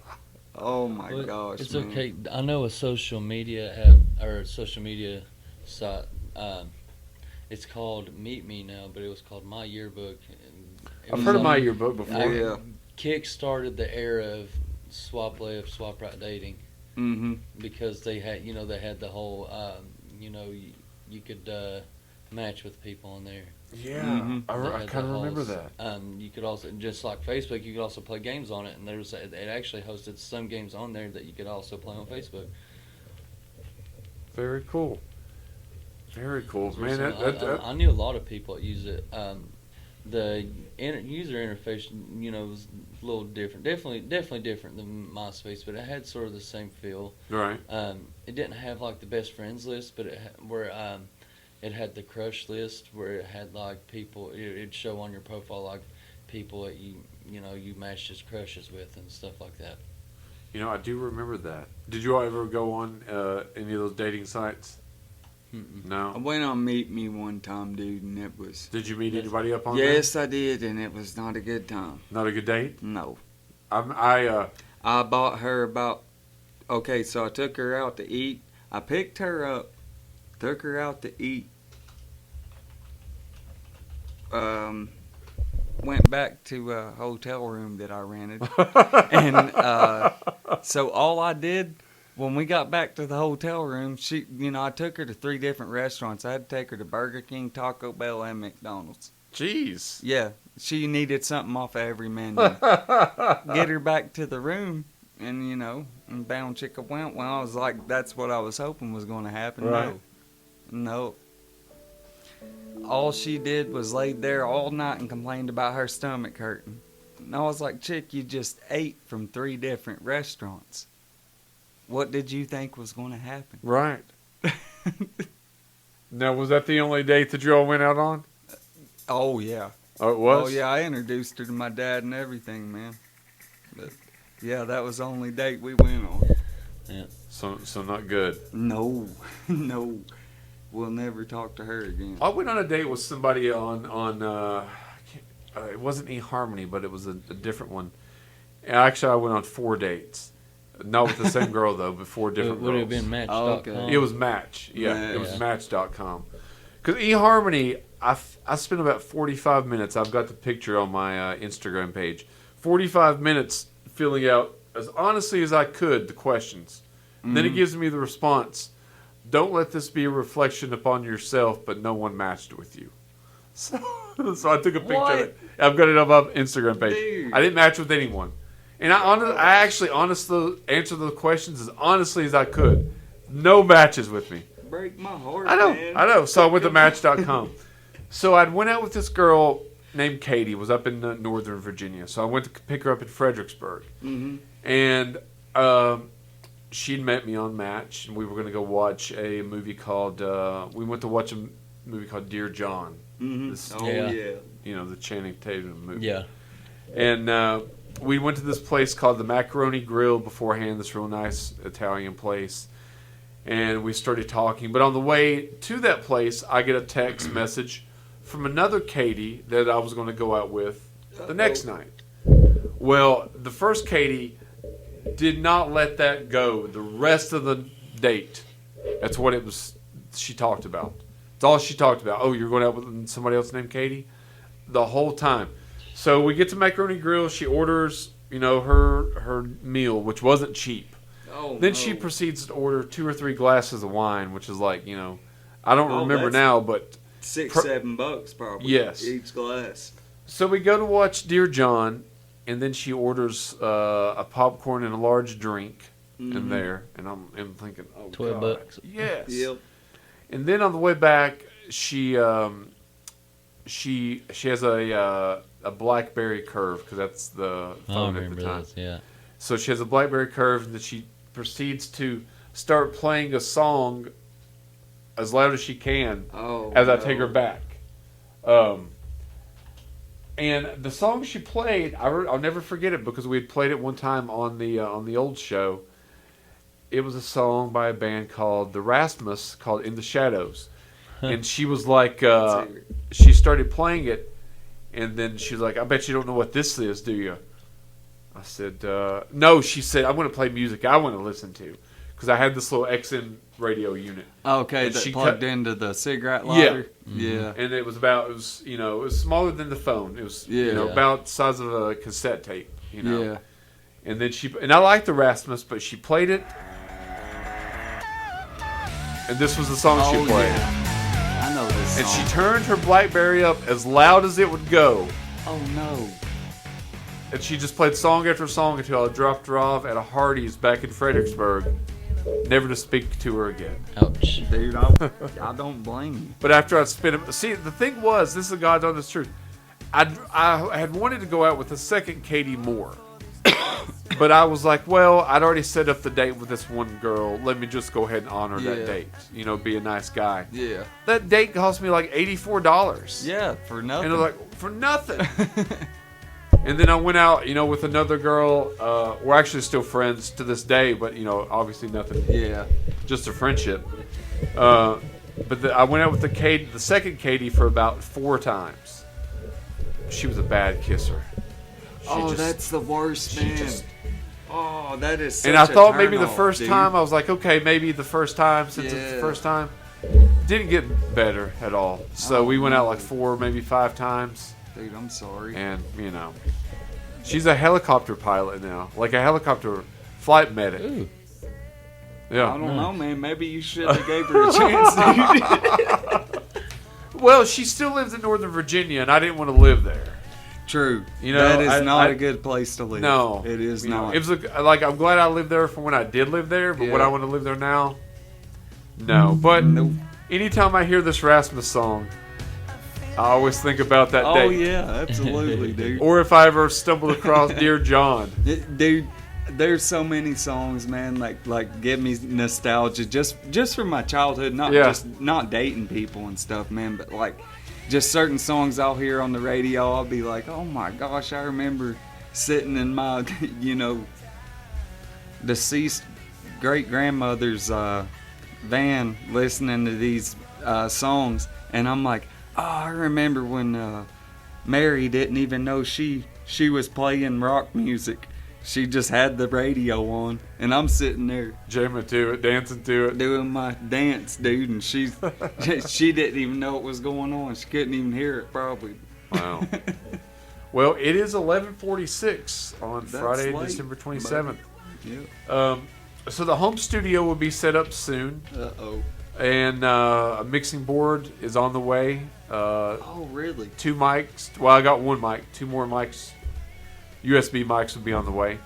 Oh my Well, gosh. it's man. okay. I know a social media site. It's called Meet Me now, but it was called My Yearbook. I've heard of My Yearbook before. Yeah. Kick-started the era of swap left, swap right dating Mm-hmm. because they had the whole you could match with people on there. Yeah. Mhm. I kind of remember that. You could also, just like Facebook, you could also play games on it, and it actually hosted some games on there that you could also play on Facebook. Very cool. Very cool. Man, I knew a lot of people that use it. The user interface, was a little different. Definitely different than MySpace, but it had sort of the same feel. right. It didn't have like the best friends list, but it had the crush list where it had like people. It'd show on your profile like people that you matched as crushes with and stuff like that. I do remember that. Did you all ever go on any of those dating sites? Mm-mm. I No. went on Meet Me one time, dude, and it was... Did you meet anybody up on there? Yes, I did, and it was not a good time. Not a good date? No. I bought her about... Okay, so I took her out to eat. I picked her up, took her out to eat. Went back to a hotel room that I rented. And so all I did... When we got back to the hotel room, I took her to 3 different restaurants. I had to take her to Burger King, Taco Bell, and McDonald's. Jeez. Yeah, she needed something off of every menu. Get her back to the room, and and bound chicka went. Well, I was like, that's what I was hoping was going to happen. Right. No. All she did was laid there all night and complained about her stomach hurting. And I was like, chick, you just ate from 3 different restaurants. What did you think was going to happen? Right. Now, was that the only date that you all went out on? Oh, yeah. Oh, it was? Oh, yeah, I introduced her to my dad and everything, man. But, yeah, that was the only date we went on. Yeah. So not good. No, no. We'll never talk to her again. I went on a date with somebody on it wasn't eHarmony, but it was a different one. And actually, I went on 4 dates. Not with the same girl, though, but 4 different Would it have girls. been Match.com? Oh, okay. It was Match. Yeah, Match. it was Match.com. Because eHarmony, I spent about 45 minutes. I've got the picture on my Instagram page. 45 minutes filling out as honestly as I could the questions. Mm-hmm. Then it gives me the response. Don't let this be a reflection upon yourself, but no one matched with you. So I took a picture of it. I've got it on my Instagram page. Dude. I didn't match with anyone. And I actually honestly answered the questions as honestly as I could. No matches with me. Break my heart, I know, man. I know. So I went to Match.com. So I went out with this girl named Katie. Was up in Northern Virginia. So I went to pick her up in Fredericksburg. Mm-hmm. And she'd met me on Match. And we were going to go watch a movie called... we went to watch a movie called Dear John. Mm-hmm. This- Oh, Yeah. yeah. the Channing Tatum movie. Yeah. And we went to this place called the Macaroni Grill beforehand, this real nice Italian place. And we started talking. But on the way to that place, I get a text message from another Katie that I was going to go out with the next night. Well, the first Katie did not let that go the rest of the date. That's what it was she talked about. It's all she talked about. Oh, you're going out with somebody else named Katie? The whole time. So we get to Macaroni Grill. She orders, her meal, which wasn't cheap. Oh, Then no. she proceeds to order 2 or 3 glasses of wine, which is like, I don't remember that's now, but $6-7 probably. Yes. Each glass. so we go to watch Dear John, and then she orders a popcorn and a large drink in there, and I'm thinking, oh, $12. God. Yes. Yep. And then on the way back, she has a BlackBerry Curve, because that's the I phone at remember the time. those, yeah. So she has a BlackBerry Curve, and then she proceeds to start playing a song as loud as she can as I take her back. And the song she played, I'll never forget it because we had played it one time on the old show. It was a song by a band called The Rasmus called In the Shadows. And she was like, she started playing it, and then she was like, I bet you don't know what this is, do you? I said, no. She said, I'm going to play music I want to listen to. Because I had this little XM radio unit. Okay, and that she plugged into the cigarette lighter? Yeah. And it was it was smaller than the phone. It was, about the size of a cassette tape, Yeah. And then I liked the Rasmus, but she played it. And this was the song she played. Yeah. I know this And song. she turned her BlackBerry up as loud as it would go. Oh, no. And she just played song after song until I dropped her off at a Hardee's back in Fredericksburg, never to speak to her again. Ouch. Dude, I don't blame you. But after I'd spent it, see, the thing was, this is God's honest truth. I had wanted to go out with a second Katie Moore. But I was like, well, I'd already set up the date with this one girl. Let me just go ahead and honor that date. Be a nice guy. Yeah. That date cost me like $84. Yeah, for nothing. And I was like, for nothing. And then I went out, with another girl. We're actually still friends to this day, but, obviously nothing. Yeah. Just a friendship. But I went out with the second Katie for about 4 times. She was a bad kisser. That's the worst, man. That is such And I thought a maybe the turn-off, first dude. time, I was like, okay, maybe the first time, since it's the first time. Didn't get better at all. So we went out like 4, maybe 5 times. Dude, I'm sorry. And, she's a helicopter pilot now. Like a helicopter flight medic. Ooh. Yeah. I don't know, man. Maybe you should have gave her a chance, dude. Well, she still lives in Northern Virginia, and I didn't want to live there. True. That is not a good place to live. No. It is not. It was I'm glad I lived there for when I did live there, but would I want to live there now? No. But anytime I hear this Rasmus song, I always think about that day. Oh, yeah. Absolutely, dude. Or if I ever stumbled across Dear John. Dude, there's so many songs, man, like give me nostalgia just from my childhood, not dating people and stuff, man, but like just certain songs I'll hear on the radio, I'll be like, oh my gosh, I remember sitting in my deceased great grandmother's van listening to these songs, and I'm like, oh, I remember when Mary didn't even know she was playing rock music. She just had the radio on, and I'm sitting there jamming to it, dancing to it, doing my dance, dude, and she didn't even know what was going on. She couldn't even hear it, probably. Wow. Well, it is 11:46 on Friday, late, December 27th. Yeah. So the home studio will be set up soon. Uh-oh. And a mixing board is on the way. Oh, really? 2 mics. Well, I got 1 mic. 2 more mics. USB mics will be on the way.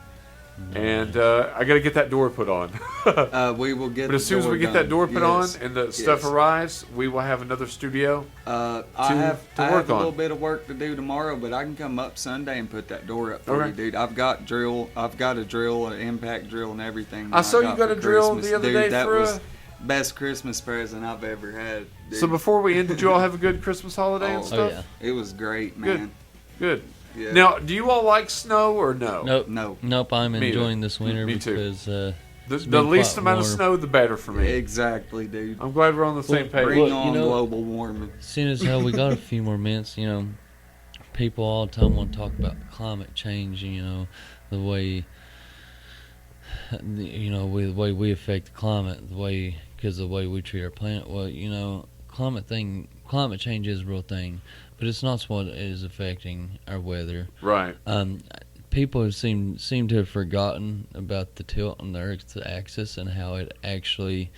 And I got to get that door put on. We will get. But as soon as we get that door put on and the stuff arrives, we will have another studio. I have a work on. little bit of work to do tomorrow, but I can come up Sunday and put that door up for you, dude. I've got a drill, an impact drill, and everything. I saw you got a drill Christmas. the other Dude, day that for was best Christmas present I've ever had. Dude. So before we end, did you all have a good Christmas holiday and stuff? Oh, It was great, man. Good. Yeah. Now, do you all like snow or no? Nope. I'm Me enjoying either. this winter Me too. because The least amount of warm. snow, the better for me. Exactly, dude. I'm glad we're on the same page. Bring Well, on you know- global warming. Seeing as how we got a few more minutes, people all the time want to talk about climate change, the way, the way we affect the climate, because of the way we treat our planet. Well, climate change is a real thing, but it's not what is affecting our weather. Right. people seem to have forgotten about the tilt on the Earth's axis and how it actually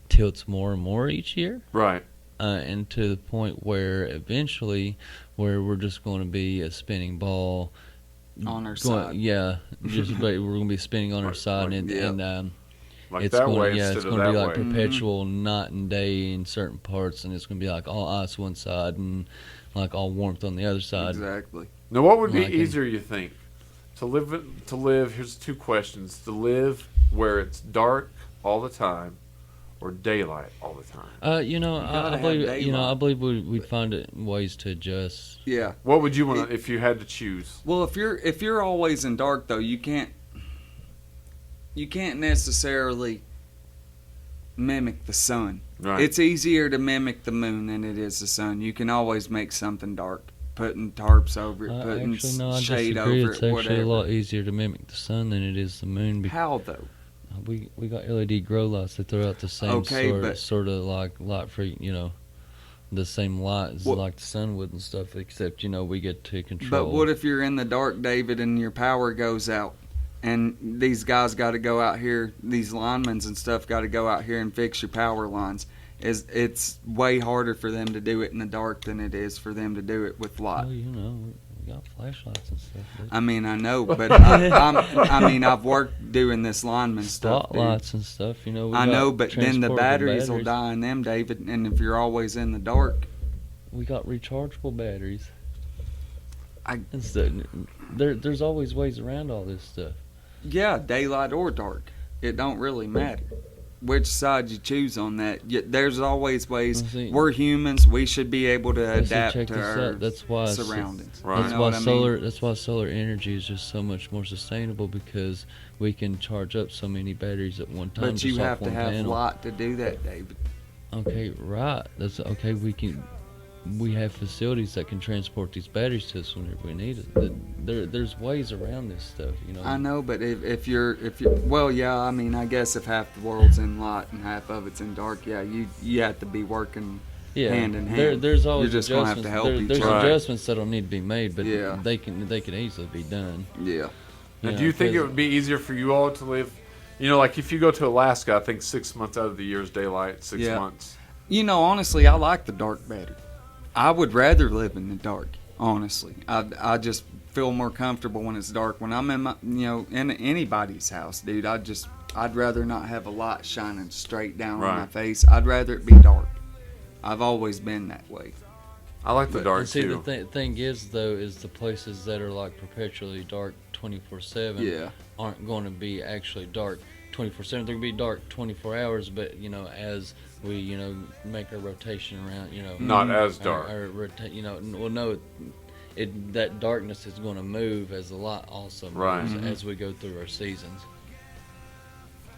tilts more and more each year. Right. And to the point where eventually, where we're just going to be a spinning ball on our side. Yeah, just we're going to be spinning on our side, and Like it's that going, way yeah, instead it's of going to that be like way. perpetual night and day in certain parts, and it's going to be like all ice one side and like all warmth on the other side. Exactly. Now, what would be Like easier, you think? To live. Here's two questions: to live where it's dark all the time, or daylight all the time. I gotta believe have I daylight. believe we'd find ways to adjust. Yeah. What would you want if you had to choose? Well, if you're always in dark though, you can't necessarily mimic the sun. Right. It's easier to mimic the moon than it is the sun. You can always make something dark, putting tarps over it, putting Actually, no, I shade disagree. over It's it, actually whatever. a lot easier to mimic the sun than it is the moon. How though? We got LED grow lights that throw out the same Okay, but- sort of like light for the same light as What- like the sun would and stuff. Except we get to control. But what if you're in the dark, David, and your power goes out? And these guys got to go out here, these linemen and stuff got to go out here and fix your power lines. It's way harder for them to do it in the dark than it is for them to do it with light. Well, we got flashlights and stuff. Dude. I mean, I know, but I've worked doing this lineman stuff. Dude. Spotlights and stuff. We I got know, but then the transportable batteries will die in them, David. And if you're always in the dark, We got rechargeable batteries. I- And stuff. There's always ways around all this stuff. yeah, daylight or dark, it don't really matter which side you choose on that. There's always ways. Well, see- We're humans. We should be able to Well, see, adapt check to this our out. That's why surroundings. Right. That's You know why what I mean? solar. That's why solar energy is just so much more sustainable because we can charge up so many batteries at one time. But you just off have to one have panel. light to do that, David. Okay, right. That's okay. We have facilities that can transport these batteries to us whenever we need it. There's ways around this stuff. I know, but if you're well, yeah. I mean, I guess if half the world's in light and half of it's in dark, yeah, you have to be working Yeah, hand in hand. there's always You're just gonna have to adjustments. help each There's other. adjustments that'll need to be made, but Yeah. they can easily be done. Yeah. Now, do you think it would be easier for you all to live? Like if you go to Alaska, I think 6 months out of the year is daylight. 6 Yeah. months. Honestly, I like the dark better. I would rather live in the dark. Honestly, I just feel more comfortable when it's dark. When I'm in my, in anybody's house, dude, I'd rather not have a light shining straight down on my Right. face. I'd rather it be dark. I've always been that way. I like the dark And see, too. the thing is, though, is the places that are like perpetually dark 24/7 Yeah. aren't going to be actually dark 24/7. They're going to be dark 24 hours, but as we make our rotation around, Not as dark. our that darkness is going to move as the light also moves Right. as we go through our seasons.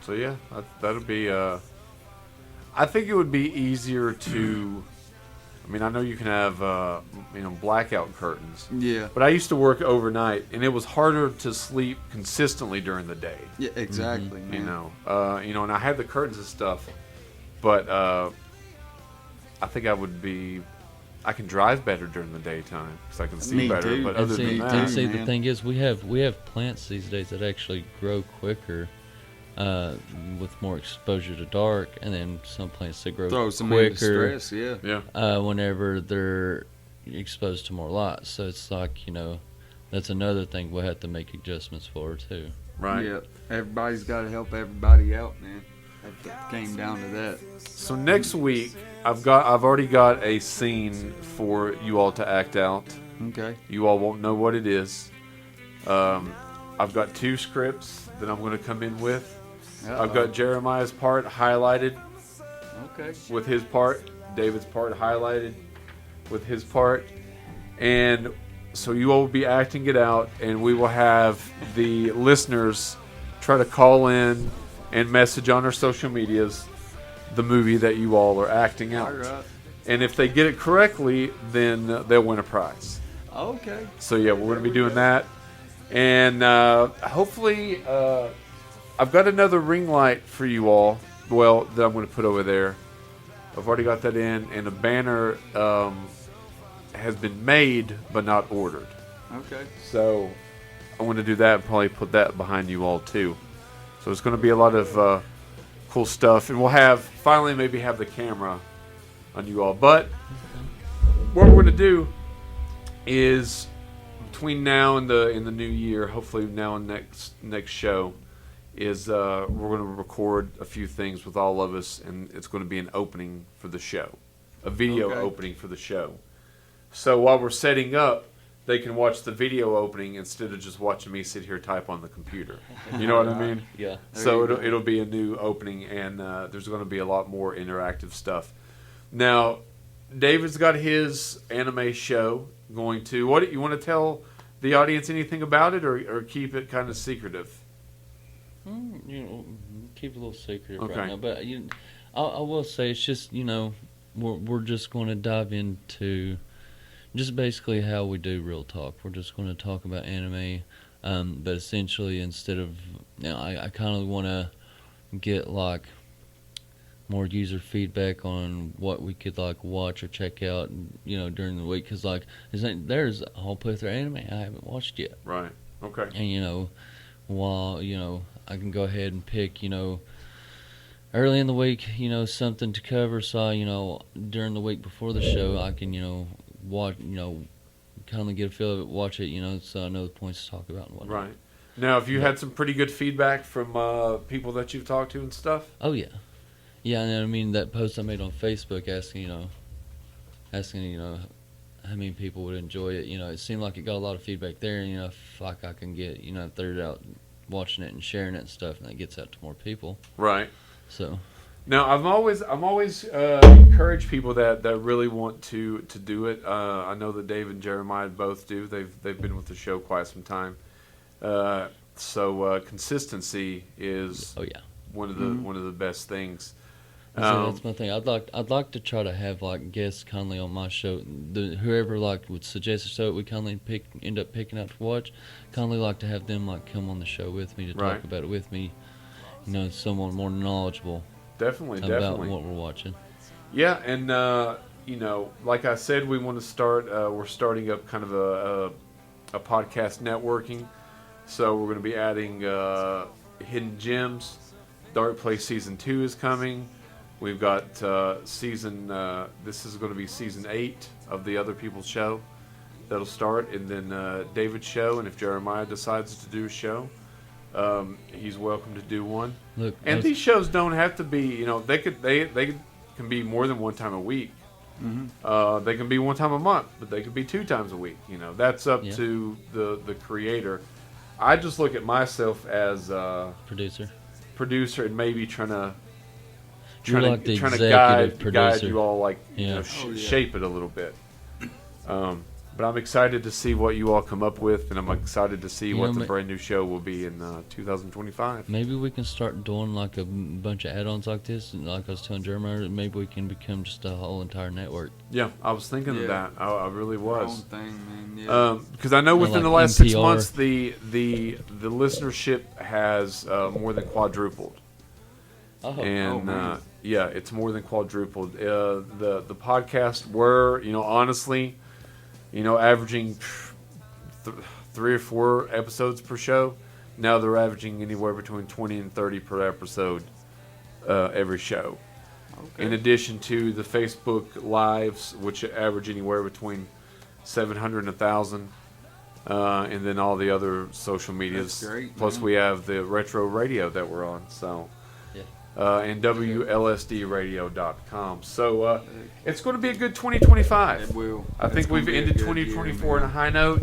So yeah, that'll be. I think it would be easier to. I mean, I know you can have blackout curtains, Yeah. but I used to work overnight, and it was harder to sleep consistently during the day. Yeah. Exactly, man. And I had the curtains and stuff, but I think I can drive better during the daytime because I can see Me better. too. But And other see, than too, that, see, man. the thing is, we have plants these days that actually grow quicker with more exposure to dark, and then some plants that grow Throw some into quicker stress. Yeah. yeah, whenever they're exposed to more light. So it's like that's another thing we'll have to make adjustments for too. right. Yeah. Everybody's got to help everybody out, man. It came down to that. So next week, I've already got a scene for you all to act out. Okay. You all won't know what it is. I've got 2 scripts that I'm going to come in with. I've got Jeremiah's part highlighted Okay. with his part, David's part highlighted with his part, and so you all will be acting it out, and we will have the listeners try to call in and message on our social medias the movie that you all are acting out. All right. And if they get it correctly, then they'll win a prize. Okay. So yeah, we're going to be doing that, and hopefully I've got another ring light for you all. Well, that I'm going to put over there. I've already got that in, and a banner has been made but not ordered. Okay. So I want to do that and probably put that behind you all too. So it's going to be a lot of cool stuff, and we'll finally maybe have the camera on you all. But what we're going to do is between now and the new year, hopefully now and next show, is we're going to record a few things with all of us, and it's going to be an opening for the show, a video opening for the show. So while we're setting up, they can watch the video opening instead of just watching me sit here type on the computer. You know what I mean? Yeah. So it'll be a new opening, and there's going to be a lot more interactive stuff. Now, David's got his anime show going to. What you want to tell the audience anything about it, or keep it kind of secretive? Keep it a little secretive Okay. right now. But I will say it's just we're just going to dive into just basically how we do real talk. We're just going to talk about anime, but essentially instead of I kind of want to get like more user feedback on what we could like watch or check out, during the week. Because like there's a whole plethora of anime I haven't watched yet. Right. Okay. And while I can go ahead and pick early in the week something to cover, so during the week before the show I can watch kind of get a feel of it, watch it, so I know the points to talk about and whatnot. Right. Now, have you had some pretty good feedback from people that you've talked to and stuff? Oh yeah, and I mean that post I made on Facebook asking how many people would enjoy it. It seemed like it got a lot of feedback there, and if like I can get third out watching it and sharing it and stuff, and that gets out to more people. Right. So. Now, I'm always encourage people that really want to do it. I know that Dave and Jeremiah both do. They've been with the show quite some time. So consistency is one of the best things. That's my thing. I'd like to try to have like guests kindly on my show. Whoever like would suggest a show that we kindly end up picking out to watch, kindly like to have them like come on the show with me to talk about it with me. Someone more knowledgeable. Definitely about what we're watching. Yeah, and like I said, we want to start. We're starting up kind of a podcast networking. So we're going to be adding Hidden Gems. Dark Place Season 2 is coming. We've got this is going to be Season 8 of the Other People's Show. That'll start. And then David's show. And if Jeremiah decides to do a show, he's welcome to do one. Look, and these shows don't have to be, they can be more than one time a week. Mm-hmm. They can be one time a month, but they could be 2 times a week. That's up to the creator. I just look at myself as producer, and maybe trying to guide you all, like shape it a little bit. But I'm excited to see what you all come up with, and I'm excited to see what the brand new show will be in 2025. Maybe we can start doing like a bunch of add-ons like this, and like I was telling Jeremiah, maybe we can become just a whole entire network. Yeah, I was thinking of that. I really was. Thing, man. Because I know within the last 6 months, the listenership has more than quadrupled. It's more than quadrupled. The podcast were, honestly, averaging 3 or 4 episodes per show. Now they're averaging anywhere between 20 and 30 per episode every show. Okay. In addition to the Facebook Lives, which average anywhere between 700 and 1,000. And then all the other social medias. That's great, plus man. we have the retro radio that we're on. So. And WLSDradio.com. So it's going to be a good 2025. It will. I think we've ended 2024 on a high note.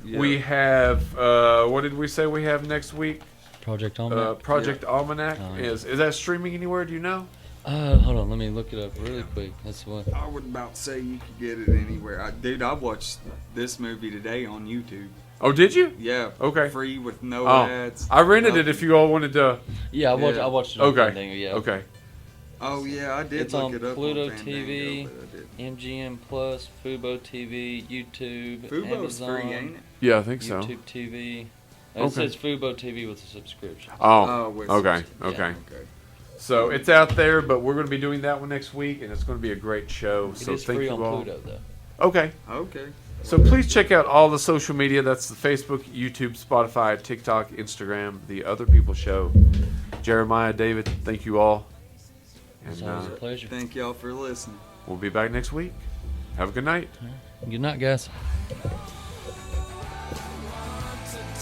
Yeah. We have, what did we say we have next week? Project Almanac. Project Almanac. Is that streaming anywhere? Do you know? Hold on, let me look it up really quick. That's what I would about say you could get it anywhere. I watched this movie today on YouTube. Oh, did you? Yeah. Okay. Free with no ads. I rented it if you all wanted to. Yeah, I watched it on Fandango, yeah. Okay. Oh, yeah, I did it's look on it up Pluto on Fandango, TV, MGM Plus, Fubo TV, YouTube, Fubo's Amazon, free, ain't it? Yeah, I think so. YouTube TV. It says Fubo TV with a subscription. Okay. Okay. So it's out there, but we're going to be doing that one next week, and it's going to be a great show. It is free on Pluto, though. Okay. So please check out all the social media. That's the Facebook, YouTube, Spotify, TikTok, Instagram, The Other People Show. Jeremiah, David, thank you all. And It's always a pleasure. Thank y'all for listening. we'll be back next week. Have a good night. Good night, guys.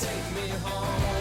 Take me home.